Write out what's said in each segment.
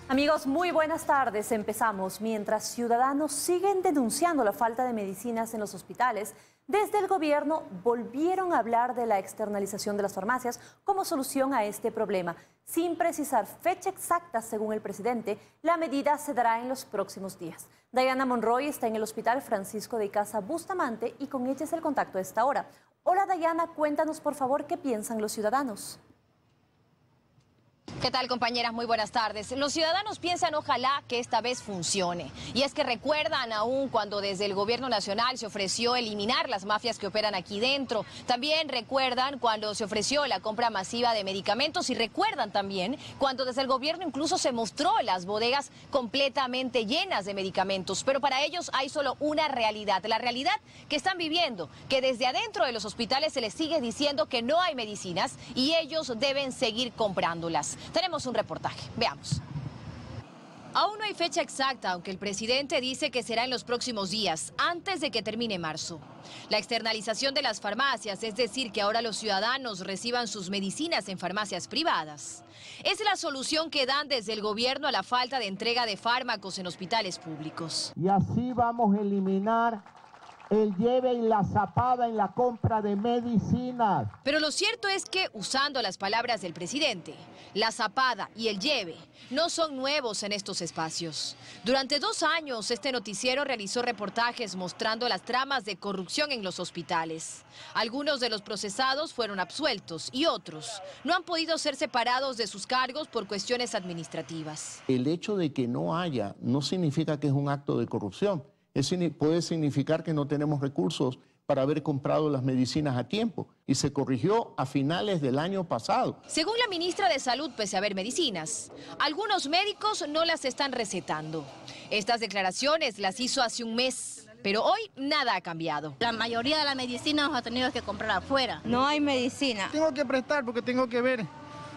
Amigos, muy buenas tardes. Empezamos. Mientras ciudadanos siguen denunciando la falta de medicinas en los hospitales, desde el gobierno volvieron a hablar de la externalización de las farmacias como solución a este problema. Sin precisar fecha exacta, según el presidente, la medida se dará en los próximos días. Diana Monroy está en el Hospital Francisco de Icaza Bustamante y con ella es el contacto a esta hora. Hola Diana, cuéntanos por favor qué piensan los ciudadanos. ¿Qué tal, compañeras? Muy buenas tardes. Los ciudadanos piensan ojalá que esta vez funcione. Y es que recuerdan aún cuando desde el gobierno nacional se ofreció eliminar las mafias que operan aquí dentro. También recuerdan cuando se ofreció la compra masiva de medicamentos y recuerdan también cuando desde el gobierno incluso se mostró las bodegas completamente llenas de medicamentos. Pero para ellos hay solo una realidad, la realidad que están viviendo, que desde adentro de los hospitales se les sigue diciendo que no hay medicinas y ellos deben seguir comprándolas. Tenemos un reportaje, veamos. Aún no hay fecha exacta, aunque el presidente dice que será en los próximos días, antes de que termine marzo. La externalización de las farmacias, es decir, que ahora los ciudadanos reciban sus medicinas en farmacias privadas, es la solución que dan desde el gobierno a la falta de entrega de fármacos en hospitales públicos. Y así vamos a eliminar el lleve y la zapada en la compra de medicinas. Pero lo cierto es que, usando las palabras del presidente, la zapada y el lleve no son nuevos en estos espacios. Durante 2 años, este noticiero realizó reportajes mostrando las tramas de corrupción en los hospitales. Algunos de los procesados fueron absueltos y otros no han podido ser separados de sus cargos por cuestiones administrativas. El hecho de que no haya no significa que es un acto de corrupción. Puede significar que no tenemos recursos para haber comprado las medicinas a tiempo y se corrigió a finales del año pasado. Según la ministra de Salud, pese a haber medicinas, algunos médicos no las están recetando. Estas declaraciones las hizo hace un mes, pero hoy nada ha cambiado. La mayoría de la medicina nos ha tenido que comprar afuera. No hay medicina. Tengo que prestar porque tengo que ver.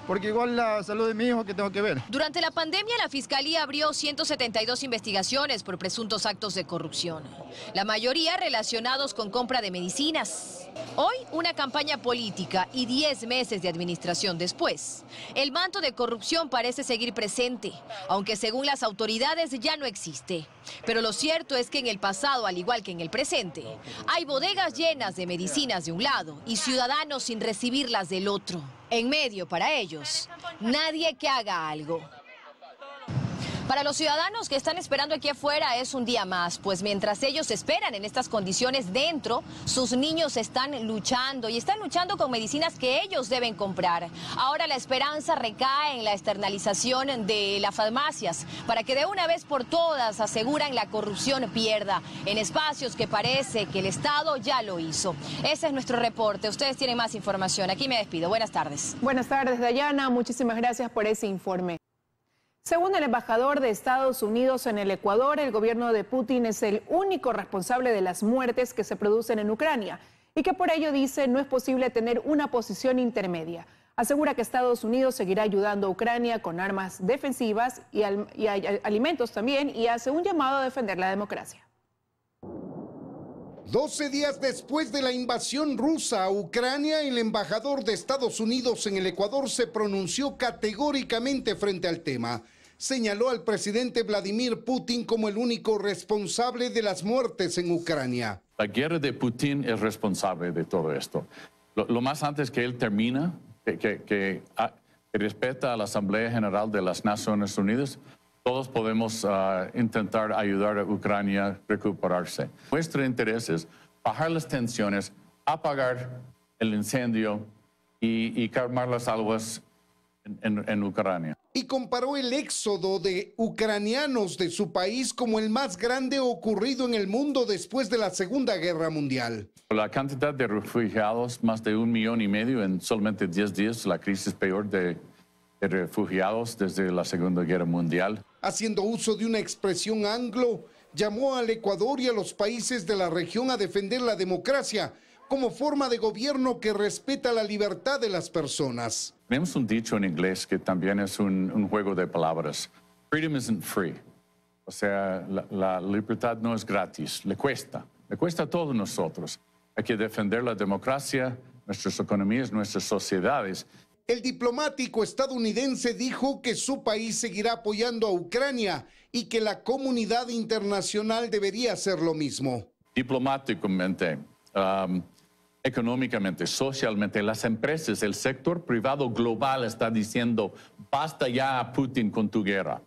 Porque igual la salud de mi hijo que tengo que ver. Durante la pandemia, la Fiscalía abrió 172 investigaciones por presuntos actos de corrupción. La mayoría relacionados con compra de medicinas. Hoy, una campaña política y 10 meses de administración después. El manto de corrupción parece seguir presente, aunque según las autoridades ya no existe. Pero lo cierto es que en el pasado, al igual que en el presente, hay bodegas llenas de medicinas de un lado y ciudadanos sin recibirlas del otro. En medio, para ellos, nadie que haga algo. Para los ciudadanos que están esperando aquí afuera es un día más, pues mientras ellos esperan en estas condiciones dentro, sus niños están luchando y están luchando con medicinas que ellos deben comprar. Ahora la esperanza recae en la externalización de las farmacias, para que de una vez por todas aseguran la corrupción pierda en espacios que parece que el Estado ya lo hizo. Ese es nuestro reporte. Ustedes tienen más información. Aquí me despido. Buenas tardes. Buenas tardes, Dayana. Muchísimas gracias por ese informe. Según el embajador de Estados Unidos en el Ecuador, el gobierno de Putin es el único responsable de las muertes que se producen en Ucrania y que por ello dice no es posible tener una posición intermedia. Asegura que Estados Unidos seguirá ayudando a Ucrania con armas defensivas y alimentos también y hace un llamado a defender la democracia. 12 días después de la invasión rusa a Ucrania, el embajador de Estados Unidos en el Ecuador se pronunció categóricamente frente al tema. Señaló al presidente Vladimir Putin como el único responsable de las muertes en Ucrania. La guerra de Putin es responsable de todo esto. Lo más antes que él termina, que respeta a la Asamblea General de las Naciones Unidas, todos podemos intentar ayudar a Ucrania a recuperarse. Nuestro interés es bajar las tensiones, apagar el incendio y calmar las aguas en Ucrania. Y comparó el éxodo de ucranianos de su país como el más grande ocurrido en el mundo después de la Segunda Guerra Mundial. La cantidad de refugiados, más de 1,5 millones en solamente 10 días, la crisis peor de refugiados desde la Segunda Guerra Mundial. Haciendo uso de una expresión anglo, llamó al Ecuador y a los países de la región a defender la democracia como forma de gobierno que respeta la libertad de las personas. Tenemos un dicho en inglés que también es un juego de palabras. Freedom isn't free. O sea, la libertad no es gratis, le cuesta a todos nosotros. Hay que defender la democracia, nuestras economías, nuestras sociedades. El diplomático estadounidense dijo que su país seguirá apoyando a Ucrania y que la comunidad internacional debería hacer lo mismo. Diplomáticamente, económicamente, socialmente, las empresas, el sector privado global está diciendo basta ya a Putin con tu guerra.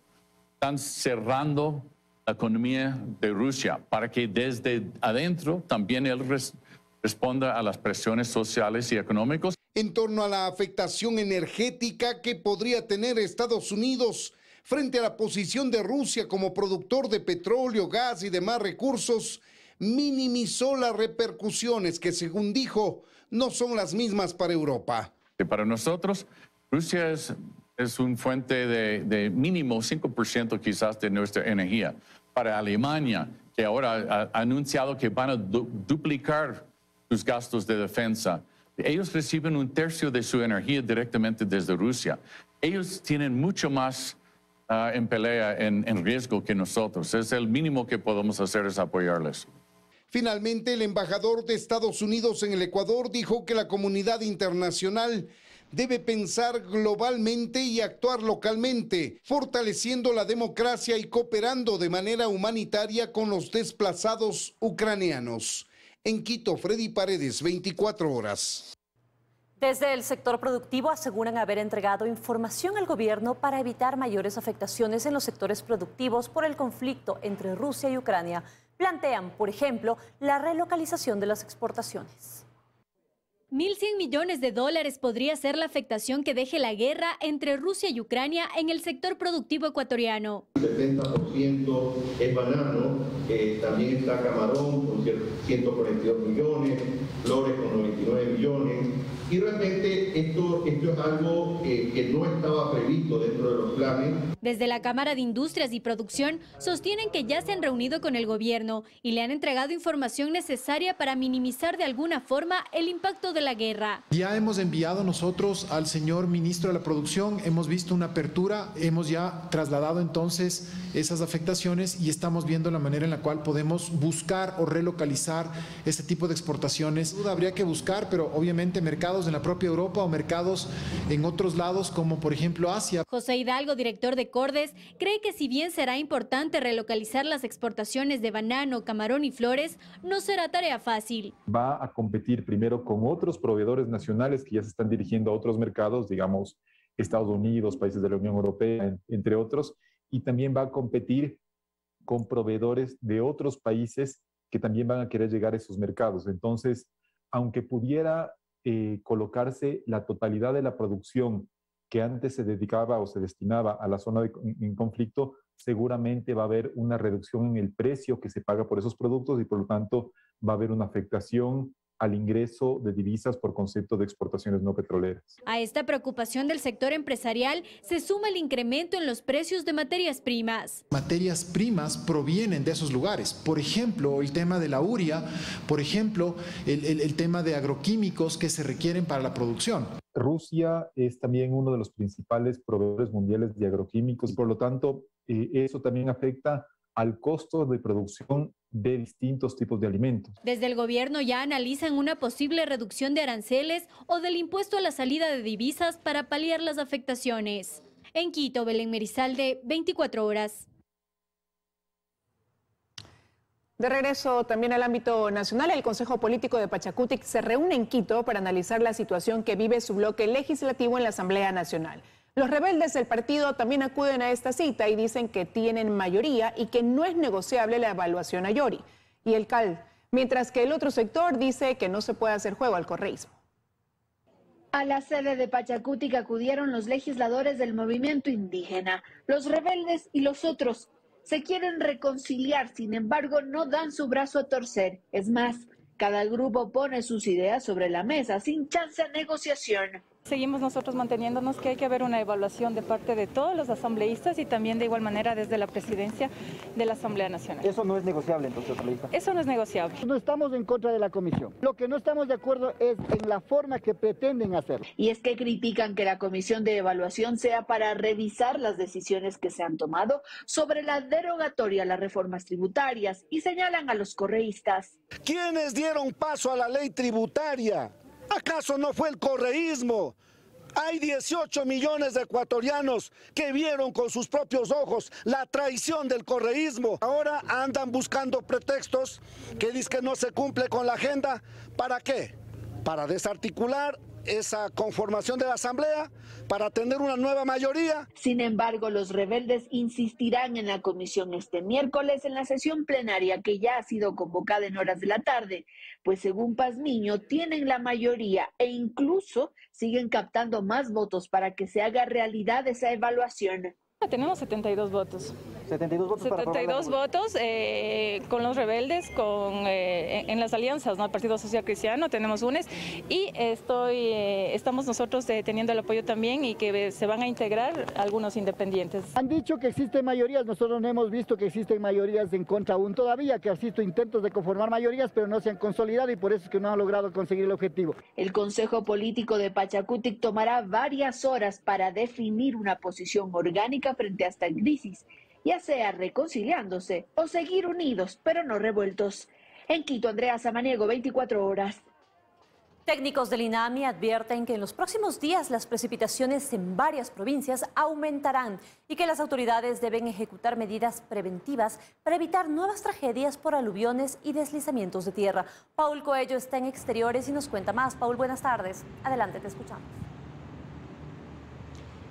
Están cerrando la economía de Rusia para que desde adentro también él responda a las presiones sociales y económicas. En torno a la afectación energética que podría tener Estados Unidos frente a la posición de Rusia como productor de petróleo, gas y demás recursos, minimizó las repercusiones que, según dijo, no son las mismas para Europa. Para nosotros, Rusia es una fuente de mínimo 5% quizás de nuestra energía. Para Alemania, que ahora ha anunciado que van a duplicar sus gastos de defensa, ellos reciben 1/3 de su energía directamente desde Rusia. Ellos tienen mucho más en pelea, en riesgo que nosotros. Es el mínimo que podemos hacer es apoyarles. Finalmente, el embajador de Estados Unidos en el Ecuador dijo que la comunidad internacional debe pensar globalmente y actuar localmente, fortaleciendo la democracia y cooperando de manera humanitaria con los desplazados ucranianos. En Quito, Freddy Paredes, 24 horas. Desde el sector productivo aseguran haber entregado información al gobierno para evitar mayores afectaciones en los sectores productivos por el conflicto entre Rusia y Ucrania. Plantean, por ejemplo, la relocalización de las exportaciones. 1.100 millones de dólares podría ser la afectación que deje la guerra entre Rusia y Ucrania en el sector productivo ecuatoriano. 70% es banano, también está camarón con 142 millones, flores con 99 millones. Y realmente esto es algo que no estaba previsto dentro de los planes. Desde la Cámara de Industrias y Producción sostienen que ya se han reunido con el gobierno y le han entregado información necesaria para minimizar de alguna forma el impacto de la guerra. Ya hemos enviado nosotros al señor ministro de la Producción, hemos visto una apertura, hemos ya trasladado entonces esas afectaciones y estamos viendo la manera en la cual podemos buscar o relocalizar este tipo de exportaciones. Habría que buscar, pero obviamente mercados en la propia Europa o mercados en otros lados como por ejemplo Asia. José Hidalgo, director de Cordes, cree que si bien será importante relocalizar las exportaciones de banano, camarón y flores, no será tarea fácil. Va a competir primero con otros proveedores nacionales que ya se están dirigiendo a otros mercados, digamos Estados Unidos, países de la Unión Europea, entre otros, y también va a competir con proveedores de otros países que también van a querer llegar a esos mercados. Entonces, aunque pudiera colocarse la totalidad de la producción que antes se dedicaba o se destinaba a la zona en conflicto, seguramente va a haber una reducción en el precio que se paga por esos productos y por lo tanto va a haber una afectación al ingreso de divisas por concepto de exportaciones no petroleras. A esta preocupación del sector empresarial se suma el incremento en los precios de materias primas. Materias primas provienen de esos lugares, por ejemplo, el tema de la urea, por ejemplo, el tema de agroquímicos que se requieren para la producción. Rusia es también uno de los principales proveedores mundiales de agroquímicos, por lo tanto, eso también afecta al costo de producción de distintos tipos de alimentos. Desde el gobierno ya analizan una posible reducción de aranceles o del impuesto a la salida de divisas para paliar las afectaciones. En Quito, Belén Merizalde, 24 horas. De regreso también al ámbito nacional, el Consejo Político de Pachacutic se reúne en Quito para analizar la situación que vive su bloque legislativo en la Asamblea Nacional. Los rebeldes del partido también acuden a esta cita y dicen que tienen mayoría y que no es negociable la evaluación a Yori y el CAL, mientras que el otro sector dice que no se puede hacer juego al correísmo. A la sede de Pachacutic acudieron los legisladores del movimiento indígena, los rebeldes y los otros. Se quieren reconciliar, sin embargo no dan su brazo a torcer. Es más, cada grupo pone sus ideas sobre la mesa sin chance a negociación. Seguimos nosotros manteniéndonos que hay que haber una evaluación de parte de todos los asambleístas y también de igual manera desde la presidencia de la Asamblea Nacional. ¿Eso no es negociable entonces, asambleísta? Eso no es negociable. No estamos en contra de la comisión. Lo que no estamos de acuerdo es en la forma que pretenden hacerlo. Y es que critican que la comisión de evaluación sea para revisar las decisiones que se han tomado sobre la derogatoria a las reformas tributarias y señalan a los correístas. ¿Quiénes dieron paso a la ley tributaria? ¿Acaso no fue el correísmo? Hay 18 millones de ecuatorianos que vieron con sus propios ojos la traición del correísmo. Ahora andan buscando pretextos que dicen que no se cumple con la agenda. ¿Para qué? Para desarticular esa conformación de la Asamblea, para tener una nueva mayoría. Sin embargo, los rebeldes insistirán en la comisión este miércoles en la sesión plenaria que ya ha sido convocada en horas de la tarde, pues según Pazmiño tienen la mayoría e incluso siguen captando más votos para que se haga realidad esa evaluación. Tenemos 72 votos. 72 votos para 72 votos con los rebeldes, en las alianzas, ¿no? El Partido Social Cristiano, tenemos UNES y estamos nosotros teniendo el apoyo también y que se van a integrar algunos independientes. Han dicho que existen mayorías, nosotros no hemos visto que existen mayorías en contra aún todavía, que han visto intentos de conformar mayorías, pero no se han consolidado y por eso es que no han logrado conseguir el objetivo. El Consejo Político de Pachacutic tomará varias horas para definir una posición orgánica frente a esta crisis, ya sea reconciliándose o seguir unidos, pero no revueltos. En Quito, Andrea Samaniego, 24 horas. Técnicos del INAMI advierten que en los próximos días las precipitaciones en varias provincias aumentarán y que las autoridades deben ejecutar medidas preventivas para evitar nuevas tragedias por aluviones y deslizamientos de tierra. Paul Coello está en Exteriores y nos cuenta más. Paul, buenas tardes. Adelante, te escuchamos.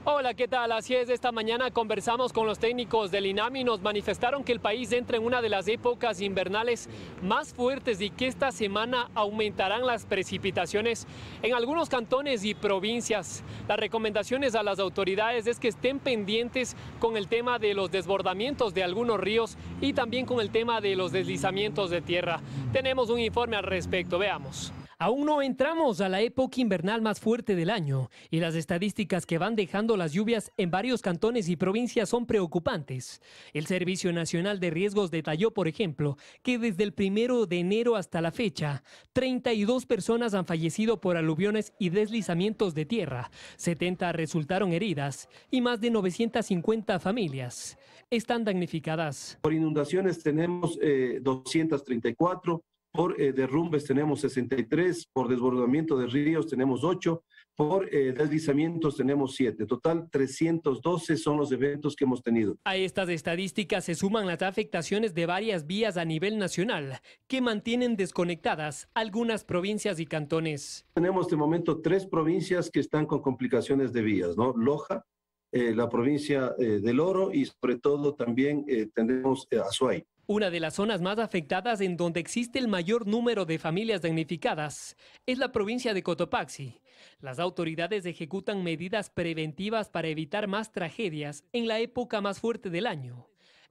Hola, ¿qué tal? Así es, esta mañana conversamos con los técnicos del INAMI y nos manifestaron que el país entra en una de las épocas invernales más fuertes y que esta semana aumentarán las precipitaciones en algunos cantones y provincias. Las recomendaciones a las autoridades es que estén pendientes con el tema de los desbordamientos de algunos ríos y también con el tema de los deslizamientos de tierra. Tenemos un informe al respecto, veamos. Aún no entramos a la época invernal más fuerte del año y las estadísticas que van dejando las lluvias en varios cantones y provincias son preocupantes. El Servicio Nacional de Riesgos detalló, por ejemplo, que desde el 1 de enero hasta la fecha, 32 personas han fallecido por aluviones y deslizamientos de tierra, 70 resultaron heridas y más de 950 familias están damnificadas. Por inundaciones tenemos 234. Por derrumbes tenemos 63, por desbordamiento de ríos tenemos 8, por deslizamientos tenemos 7. Total, 312 son los eventos que hemos tenido. A estas estadísticas se suman las afectaciones de varias vías a nivel nacional, que mantienen desconectadas algunas provincias y cantones. Tenemos de momento 3 provincias que están con complicaciones de vías, ¿no? Loja, la provincia del Oro y sobre todo también tenemos Azuay. Una de las zonas más afectadas en donde existe el mayor número de familias damnificadas es la provincia de Cotopaxi. Las autoridades ejecutan medidas preventivas para evitar más tragedias en la época más fuerte del año,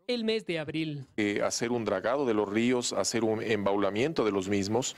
el mes de abril. Hacer un dragado de los ríos, hacer un embaulamiento de los mismos,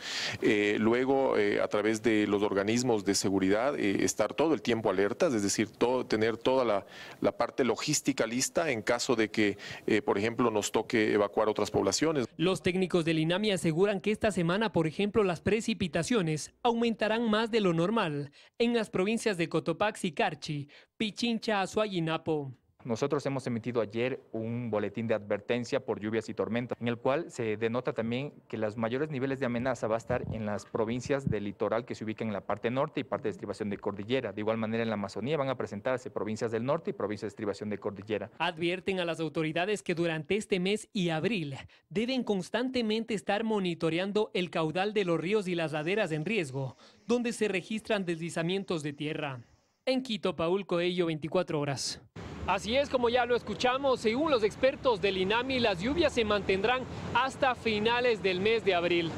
luego a través de los organismos de seguridad estar todo el tiempo alertas, es decir, tener toda la parte logística lista en caso de que, por ejemplo, nos toque evacuar otras poblaciones. Los técnicos del INAMI aseguran que esta semana, por ejemplo, las precipitaciones aumentarán más de lo normal en las provincias de Cotopaxi, Carchi, Pichincha, Azuay y Napo. Nosotros hemos emitido ayer un boletín de advertencia por lluvias y tormentas, en el cual se denota también que los mayores niveles de amenaza va a estar en las provincias del litoral que se ubican en la parte norte y parte de estribación de cordillera. De igual manera en la Amazonía van a presentarse provincias del norte y provincias de estribación de cordillera. Advierten a las autoridades que durante este mes y abril deben constantemente estar monitoreando el caudal de los ríos y las laderas en riesgo, donde se registran deslizamientos de tierra. En Quito, Paul Coello, 24 horas. Así es, como ya lo escuchamos, según los expertos del INAMI, las lluvias se mantendrán hasta finales del mes de abril.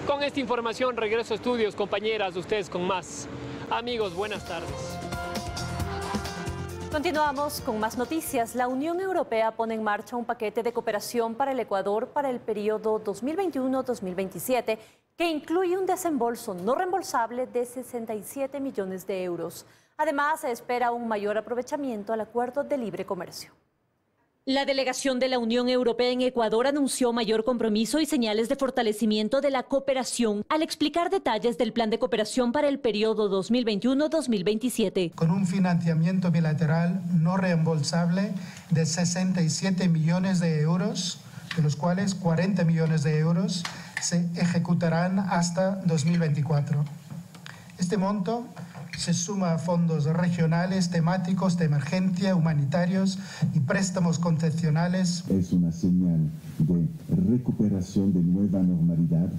Con esta información regreso a estudios, compañeras, ustedes con más. Amigos, buenas tardes. Continuamos con más noticias. La Unión Europea pone en marcha un paquete de cooperación para el Ecuador para el periodo 2021-2027 que incluye un desembolso no reembolsable de 67 millones de euros. Además, se espera un mayor aprovechamiento al acuerdo de libre comercio. La delegación de la Unión Europea en Ecuador anunció mayor compromiso y señales de fortalecimiento de la cooperación al explicar detalles del plan de cooperación para el periodo 2021-2027. Con un financiamiento bilateral no reembolsable de 67 millones de euros, de los cuales 40 millones de euros se ejecutarán hasta 2024. Este monto se suma a fondos regionales, temáticos, de emergencia, humanitarios y préstamos concesionales. Es una señal de recuperación de nueva normalidad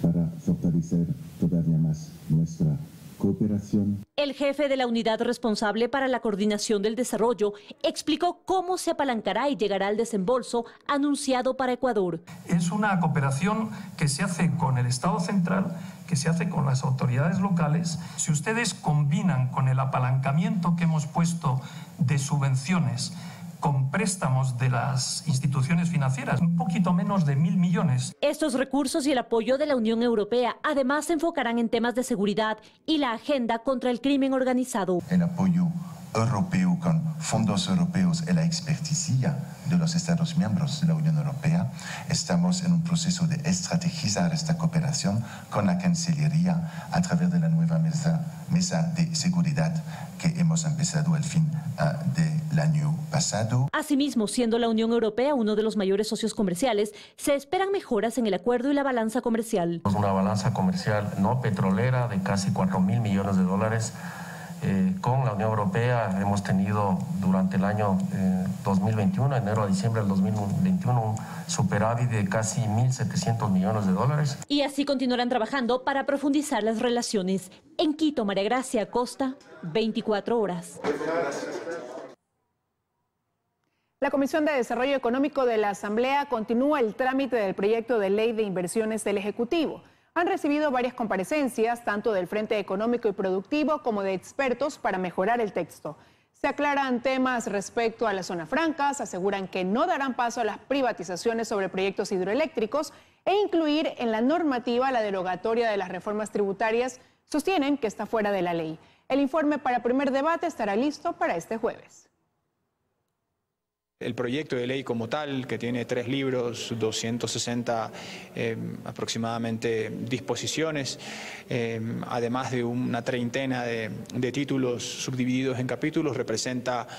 para fortalecer todavía más nuestra cooperación. El jefe de la unidad responsable para la coordinación del desarrollo explicó cómo se apalancará y llegará al desembolso anunciado para Ecuador. Es una cooperación que se hace con el Estado central, que se hace con las autoridades locales. Si ustedes combinan con el apalancamiento que hemos puesto de subvenciones con préstamos de las instituciones financieras, un poquito menos de 1.000 millones. Estos recursos y el apoyo de la Unión Europea además se enfocarán en temas de seguridad y la agenda contra el crimen organizado. El apoyo europeo con fondos europeos y la experticia de los Estados miembros de la Unión Europea. Estamos en un proceso de estrategizar esta cooperación con la Cancillería a través de la nueva mesa de seguridad que hemos empezado al fin del año pasado. Asimismo, siendo la Unión Europea uno de los mayores socios comerciales, se esperan mejoras en el acuerdo y la balanza comercial. Una balanza comercial no petrolera de casi 4.000 millones de dólares. Con la Unión Europea hemos tenido durante el año 2021, enero a diciembre del 2021, un superávit de casi 1.700 millones de dólares. Y así continuarán trabajando para profundizar las relaciones. En Quito, María Gracia Acosta, 24 horas. La Comisión de Desarrollo Económico de la Asamblea continúa el trámite del proyecto de ley de inversiones del Ejecutivo. Han recibido varias comparecencias, tanto del Frente Económico y Productivo como de expertos para mejorar el texto. Se aclaran temas respecto a las zonas francas, aseguran que no darán paso a las privatizaciones sobre proyectos hidroeléctricos e incluir en la normativa la derogatoria de las reformas tributarias, sostienen que está fuera de la ley. El informe para primer debate estará listo para este jueves. El proyecto de ley como tal, que tiene 3 libros, 260 aproximadamente disposiciones, además de una treintena de títulos subdivididos en capítulos, representa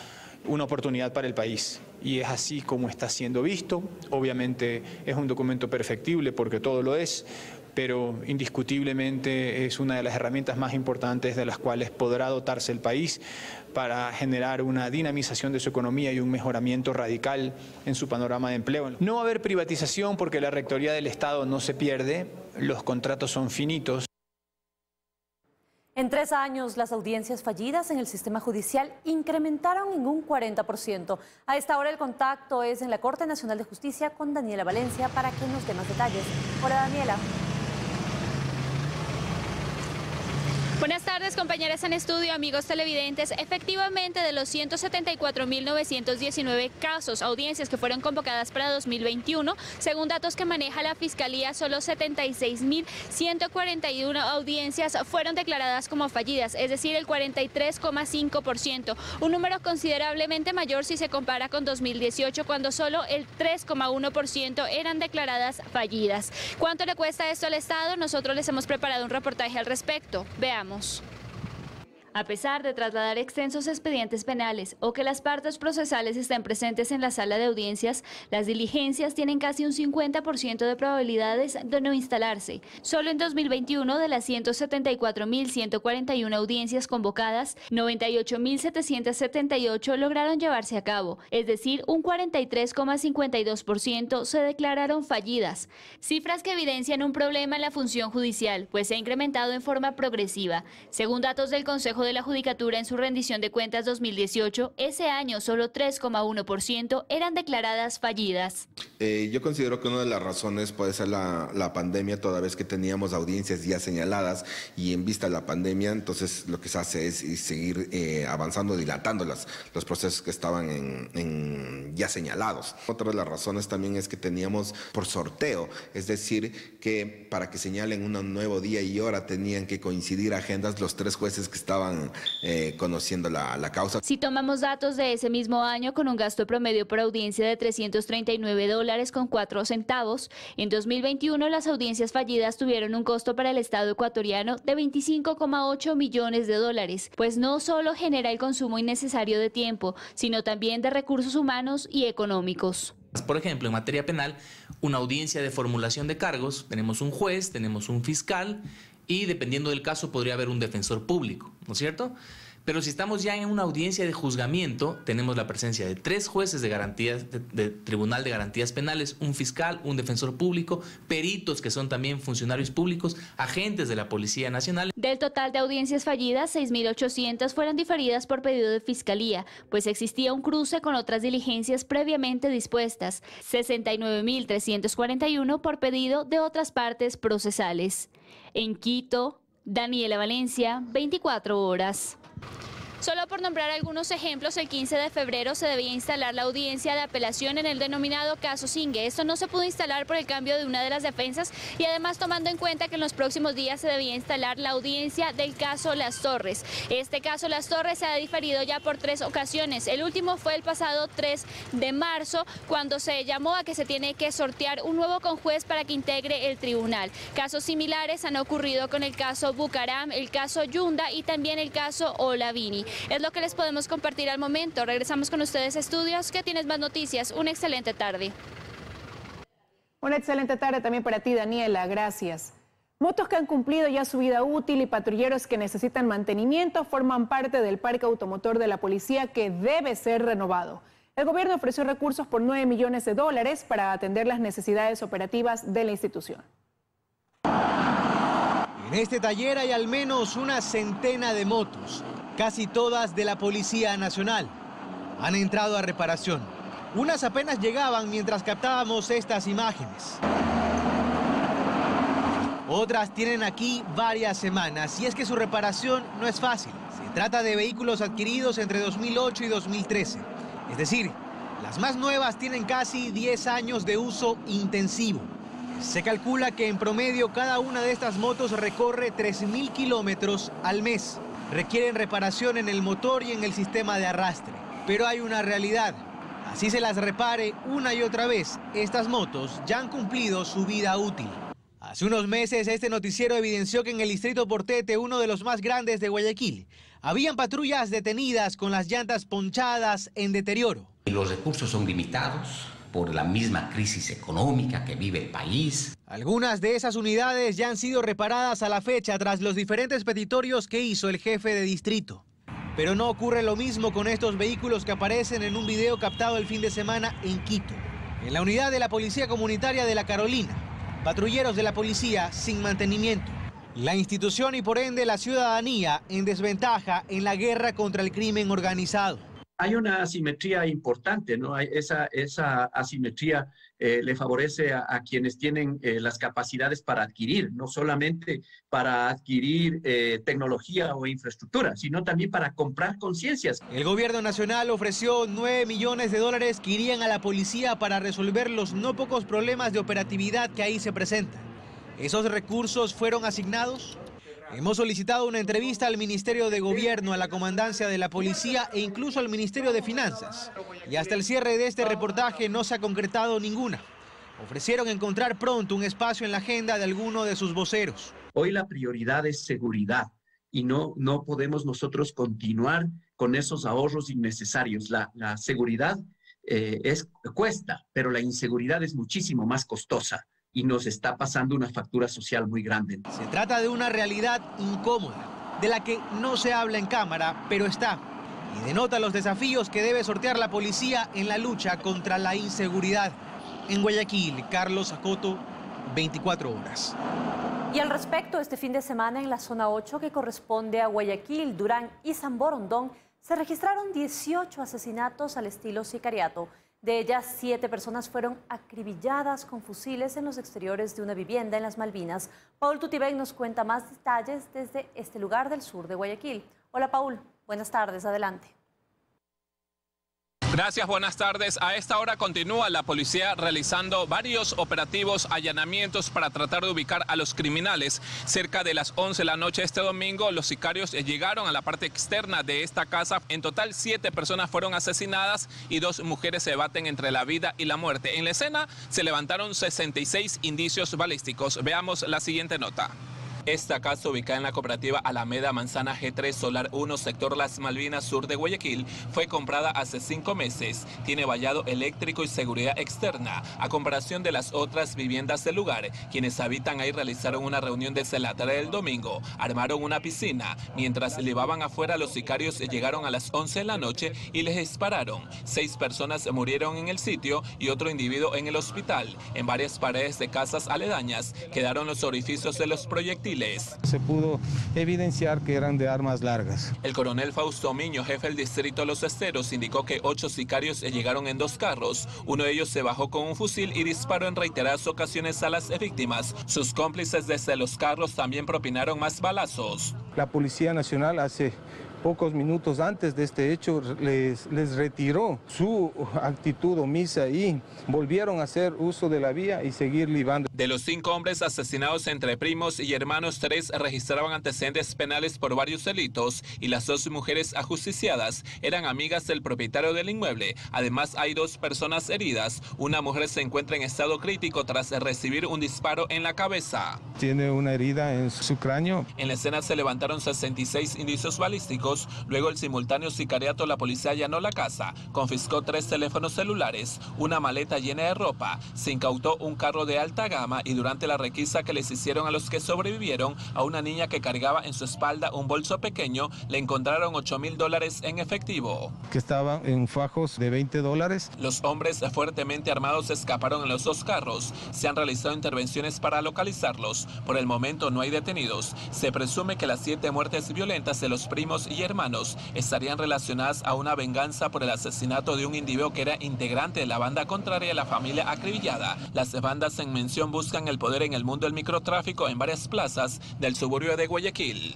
una oportunidad para el país. Y es así como está siendo visto. Obviamente es un documento perfectible porque todo lo es, pero indiscutiblemente es una de las herramientas más importantes de las cuales podrá dotarse el país para generar una dinamización de su economía y un mejoramiento radical en su panorama de empleo. No va a haber privatización porque la rectoría del Estado no se pierde, los contratos son finitos. En 3 años, las audiencias fallidas en el sistema judicial incrementaron en un 40%. A esta hora el contacto es en la Corte Nacional de Justicia con Daniela Valencia para que nos dé más detalles. Hola, Daniela. Buenas tardes, compañeras en estudio, amigos televidentes. Efectivamente, de los 174.919 casos, audiencias que fueron convocadas para 2021, según datos que maneja la Fiscalía, solo 76.141 audiencias fueron declaradas como fallidas, es decir, el 43,5%, un número considerablemente mayor si se compara con 2018, cuando solo el 3,1% eran declaradas fallidas. ¿Cuánto le cuesta esto al Estado? Nosotros les hemos preparado un reportaje al respecto. Veamos. A pesar de trasladar extensos expedientes penales o que las partes procesales estén presentes en la sala de audiencias, las diligencias tienen casi un 50% de probabilidades de no instalarse. Solo en 2021, de las 174.141 audiencias convocadas, 98.778 lograron llevarse a cabo, es decir, un 43,52% se declararon fallidas. Cifras que evidencian un problema en la función judicial, pues se ha incrementado en forma progresiva. Según datos del Consejo de la Judicatura en su rendición de cuentas 2018, ese año solo 3,1% eran declaradas fallidas. Yo considero que una de las razones puede ser la pandemia, toda vez que teníamos audiencias ya señaladas y en vista de la pandemia, entonces lo que se hace es seguir avanzando, dilatando los procesos que estaban ya señalados. Otra de las razones también es que teníamos por sorteo, es decir, que para que señalen un nuevo día y hora tenían que coincidir agendas los 3 jueces que estaban conociendo la causa. Si tomamos datos de ese mismo año, con un gasto promedio por audiencia de $339,04, en 2021 las audiencias fallidas tuvieron un costo para el Estado ecuatoriano de $25,8 millones, pues no solo genera el consumo innecesario de tiempo, sino también de recursos humanos y económicos. Por ejemplo, en materia penal, una audiencia de formulación de cargos, tenemos un juez, tenemos un fiscal y dependiendo del caso podría haber un defensor público, ¿no es cierto? Pero si estamos ya en una audiencia de juzgamiento, tenemos la presencia de 3 jueces de garantías, de Tribunal de Garantías Penales, un fiscal, un defensor público, peritos que son también funcionarios públicos, agentes de la Policía Nacional. Del total de audiencias fallidas, 6.800 fueron diferidas por pedido de Fiscalía, pues existía un cruce con otras diligencias previamente dispuestas, 69.341 por pedido de otras partes procesales. En Quito, Daniela Valencia, 24 horas. Solo por nombrar algunos ejemplos, el 15 de febrero se debía instalar la audiencia de apelación en el denominado caso Singue. Esto no se pudo instalar por el cambio de una de las defensas y además tomando en cuenta que en los próximos días se debía instalar la audiencia del caso Las Torres. Este caso Las Torres se ha diferido ya por 3 ocasiones. El último fue el pasado 3 de marzo, cuando se llamó a que se tiene que sortear un nuevo conjuez para que integre el tribunal. Casos similares han ocurrido con el caso Bucaram, el caso Yunda y también el caso Olavini. Es lo que les podemos compartir al momento. Regresamos con ustedes a estudios. ¿Qué tienes más noticias? Una excelente tarde. Una excelente tarde también para ti, Daniela. Gracias. Motos que han cumplido ya su vida útil y patrulleros que necesitan mantenimiento forman parte del parque automotor de la policía que debe ser renovado. El gobierno ofreció recursos por $9 millones para atender las necesidades operativas de la institución. En este taller hay al menos una centena de motos, casi todas de la Policía Nacional. Han entrado a reparación. Unas apenas llegaban mientras captábamos estas imágenes. Otras tienen aquí varias semanas y es que su reparación no es fácil. Se trata de vehículos adquiridos entre 2008 y 2013. Es decir, las más nuevas tienen casi 10 años de uso intensivo. Se calcula que en promedio cada una de estas motos recorre 3.000 kilómetros al mes. Requieren reparación en el motor y en el sistema de arrastre. Pero hay una realidad. Así se las repare una y otra vez, estas motos ya han cumplido su vida útil. Hace unos meses este noticiero evidenció que en el distrito Portete, uno de los más grandes de Guayaquil, habían patrullas detenidas con las llantas ponchadas en deterioro. Los recursos son limitados por la misma crisis económica que vive el país. Algunas de esas unidades ya han sido reparadas a la fecha tras los diferentes petitorios que hizo el jefe de distrito. Pero no ocurre lo mismo con estos vehículos que aparecen en un video captado el fin de semana en Quito. En la unidad de la Policía Comunitaria de La Carolina, patrulleros de la policía sin mantenimiento. La institución y por ende la ciudadanía en desventaja en la guerra contra el crimen organizado. Hay una asimetría importante, ¿no? Esa asimetría le favorece a quienes tienen las capacidades para adquirir, no solamente para adquirir tecnología o infraestructura, sino también para comprar conciencias. El gobierno nacional ofreció $9 millones que irían a la policía para resolver los no pocos problemas de operatividad que ahí se presentan. ¿Esos recursos fueron asignados? Hemos solicitado una entrevista al Ministerio de Gobierno, a la Comandancia de la Policía e incluso al Ministerio de Finanzas. Y hasta el cierre de este reportaje no se ha concretado ninguna. Ofrecieron encontrar pronto un espacio en la agenda de alguno de sus voceros. Hoy la prioridad es seguridad y no podemos nosotros continuar con esos ahorros innecesarios. La seguridad cuesta, pero la inseguridad es muchísimo más costosa. Y nos está pasando una factura social muy grande. Se trata de una realidad incómoda, de la que no se habla en cámara, pero está. Y denota los desafíos que debe sortear la policía en la lucha contra la inseguridad. En Guayaquil, Carlos Acoto, 24 horas. Y al respecto, este fin de semana en la zona 8, que corresponde a Guayaquil, Durán y San Borondón, se registraron 18 asesinatos al estilo sicariato. De ellas, 7 personas fueron acribilladas con fusiles en los exteriores de una vivienda en las Malvinas. Paul Tutibén nos cuenta más detalles desde este lugar del sur de Guayaquil. Hola, Paul. Buenas tardes. Adelante. Gracias, buenas tardes. A esta hora continúa la policía realizando varios operativos, allanamientos para tratar de ubicar a los criminales. Cerca de las 11 de la noche este domingo, los sicarios llegaron a la parte externa de esta casa. En total, 7 personas fueron asesinadas y 2 mujeres se debaten entre la vida y la muerte. En la escena se levantaron 66 indicios balísticos. Veamos la siguiente nota. Esta casa, ubicada en la cooperativa Alameda Manzana G3 Solar 1, sector Las Malvinas Sur de Guayaquil, fue comprada hace 5 meses. Tiene vallado eléctrico y seguridad externa, a comparación de las otras viviendas del lugar. Quienes habitan ahí realizaron una reunión desde la tarde del domingo, armaron una piscina. Mientras llevaban afuera, los sicarios llegaron a las 11 de la noche y les dispararon. 6 personas murieron en el sitio y otro individuo en el hospital. En varias paredes de casas aledañas quedaron los orificios de los proyectiles. Se pudo evidenciar que eran de armas largas. El coronel Fausto Miño, jefe del distrito Los Esteros, indicó que 8 sicarios llegaron en 2 carros. Uno de ellos se bajó con un fusil y disparó en reiteradas ocasiones a las víctimas. Sus cómplices desde los carros también propinaron más balazos. La Policía Nacional hace pocos minutos antes de este hecho les retiró su actitud omisa y volvieron a hacer uso de la vía y seguir libando. De los 5 hombres asesinados entre primos y hermanos, 3 registraban antecedentes penales por varios delitos y las 2 mujeres ajusticiadas eran amigas del propietario del inmueble. Además, hay 2 personas heridas. Una mujer se encuentra en estado crítico tras recibir un disparo en la cabeza. Tiene una herida en su cráneo. En la escena se levantaron 66 indicios balísticos. Luego el simultáneo sicariato, la policía allanó la casa, confiscó 3 teléfonos celulares, una maleta llena de ropa, se incautó un carro de alta gama y durante la requisa que les hicieron a los que sobrevivieron, a una niña que cargaba en su espalda un bolso pequeño, le encontraron $8,000 en efectivo. Que estaban en fajos de $20. Los hombres fuertemente armados escaparon en los 2 carros. Se han realizado intervenciones para localizarlos. Por el momento no hay detenidos. Se presume que las 7 muertes violentas de los primos y hermanos estarían relacionadas a una venganza por el asesinato de un individuo que era integrante de la banda contraria a la familia acribillada. Las bandas en mención buscan el poder en el mundo del microtráfico en varias plazas del suburbio de Guayaquil.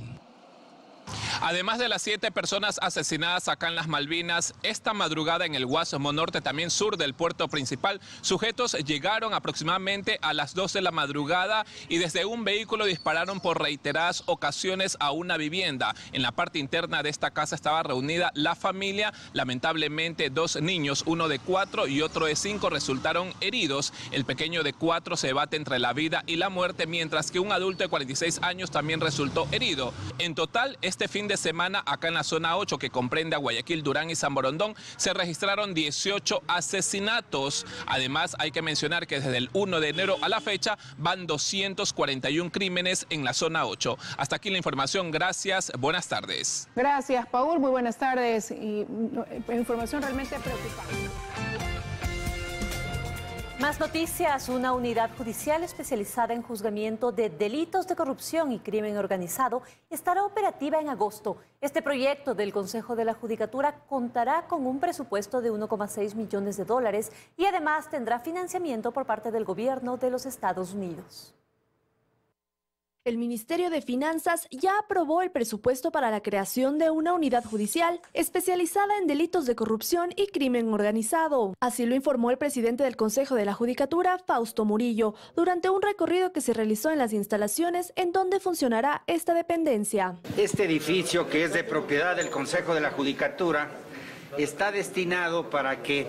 Además de las 7 personas asesinadas acá en las Malvinas, esta madrugada en el Guasmo Norte, también sur del puerto principal, sujetos llegaron aproximadamente a las 2 de la madrugada y desde un vehículo dispararon por reiteradas ocasiones a una vivienda. En la parte interna de esta casa estaba reunida la familia. Lamentablemente 2 niños, uno de 4 y otro de 5, resultaron heridos. El pequeño de 4 se debate entre la vida y la muerte, mientras que un adulto de 46 años también resultó herido. En total, este fin de semana, acá en la zona 8, que comprende a Guayaquil, Durán y San Borondón, se registraron 18 asesinatos. Además, hay que mencionar que desde el 1 de enero a la fecha van 241 crímenes en la zona 8. Hasta aquí la información. Gracias. Buenas tardes. Gracias, Paul. Muy buenas tardes. Y información realmente preocupante. Más noticias. Una unidad judicial especializada en juzgamiento de delitos de corrupción y crimen organizado estará operativa en agosto. Este proyecto del Consejo de la Judicatura contará con un presupuesto de $1,6 millones y además tendrá financiamiento por parte del gobierno de los Estados Unidos. El Ministerio de Finanzas ya aprobó el presupuesto para la creación de una unidad judicial especializada en delitos de corrupción y crimen organizado. Así lo informó el presidente del Consejo de la Judicatura, Fausto Murillo, durante un recorrido que se realizó en las instalaciones en donde funcionará esta dependencia. Este edificio, que es de propiedad del Consejo de la Judicatura, está destinado para que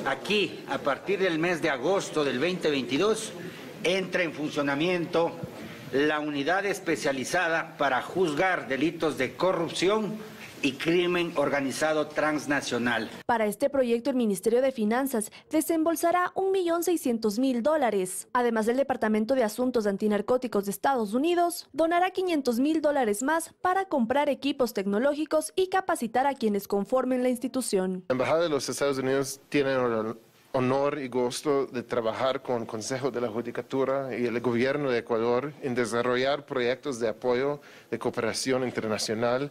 aquí, a partir del mes de agosto del 2022, entre en funcionamiento la unidad especializada para juzgar delitos de corrupción y crimen organizado transnacional. Para este proyecto, el Ministerio de Finanzas desembolsará $1.600.000. Además, el Departamento de Asuntos Antinarcóticos de Estados Unidos donará $500.000 más para comprar equipos tecnológicos y capacitar a quienes conformen la institución. La Embajada de los Estados Unidos tiene honor y gusto de trabajar con el Consejo de la Judicatura y el Gobierno de Ecuador en desarrollar proyectos de apoyo de cooperación internacional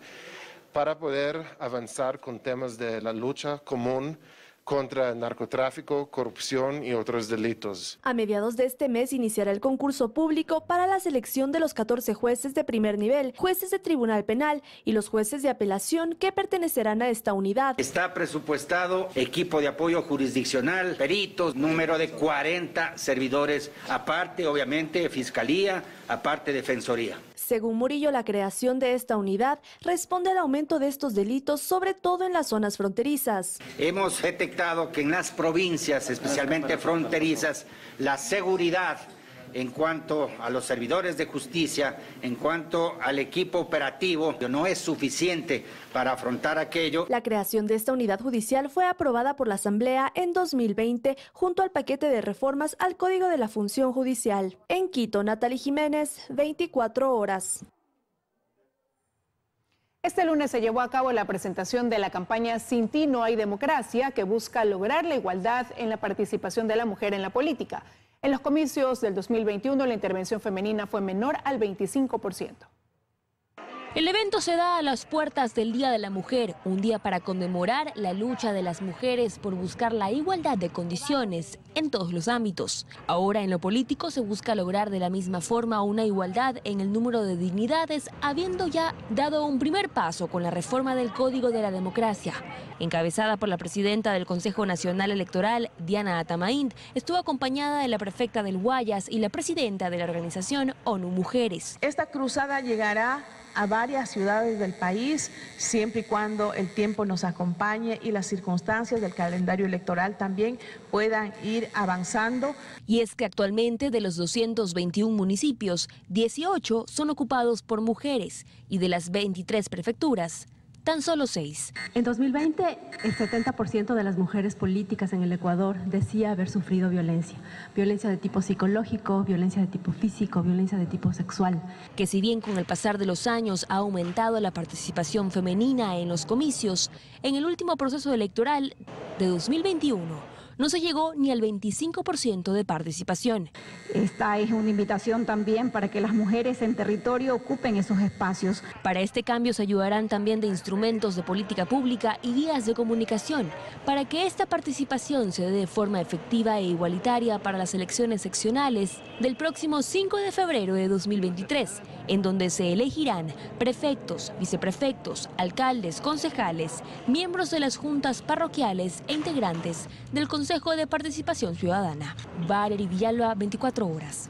para poder avanzar con temas de la lucha común contra el narcotráfico, corrupción y otros delitos. A mediados de este mes iniciará el concurso público para la selección de los 14 jueces de primer nivel, jueces de tribunal penal y los jueces de apelación que pertenecerán a esta unidad. Está presupuestado equipo de apoyo jurisdiccional, peritos, número de 40 servidores, aparte obviamente fiscalía, aparte defensoría. Según Murillo, la creación de esta unidad responde al aumento de estos delitos, sobre todo en las zonas fronterizas. Hemos detectado que en las provincias, especialmente fronterizas, la seguridad en cuanto a los servidores de justicia, en cuanto al equipo operativo, no es suficiente para afrontar aquello. La creación de esta unidad judicial fue aprobada por la Asamblea en 2020 junto al paquete de reformas al Código de la Función Judicial. En Quito, Natalie Jiménez, 24 horas. Este lunes se llevó a cabo la presentación de la campaña Sin ti no hay democracia, que busca lograr la igualdad en la participación de la mujer en la política. En los comicios del 2021, la intervención femenina fue menor al 25%. El evento se da a las puertas del Día de la Mujer, un día para conmemorar la lucha de las mujeres por buscar la igualdad de condiciones en todos los ámbitos. Ahora en lo político se busca lograr de la misma forma una igualdad en el número de dignidades, habiendo ya dado un primer paso con la reforma del Código de la Democracia. Encabezada por la presidenta del Consejo Nacional Electoral, Diana Atamaín, estuvo acompañada de la prefecta del Guayas y la presidenta de la organización ONU Mujeres. Esta cruzada llegará a varias ciudades del país, siempre y cuando el tiempo nos acompañe y las circunstancias del calendario electoral también puedan ir avanzando. Y es que actualmente de los 221 municipios, 18 son ocupados por mujeres y de las 23 prefecturas, tan solo 6. En 2020, el 70% de las mujeres políticas en el Ecuador decía haber sufrido violencia. Violencia de tipo psicológico, violencia de tipo físico, violencia de tipo sexual. Que si bien con el pasar de los años ha aumentado la participación femenina en los comicios, en el último proceso electoral de 2021, no se llegó ni al 25% de participación. Esta es una invitación también para que las mujeres en territorio ocupen esos espacios. Para este cambio se ayudarán también de instrumentos de política pública y guías de comunicación para que esta participación se dé de forma efectiva e igualitaria para las elecciones seccionales del próximo 5 de febrero de 2023, en donde se elegirán prefectos, viceprefectos, alcaldes, concejales, miembros de las juntas parroquiales e integrantes del Consejo de Participación Ciudadana. Valery Villalba, 24 horas.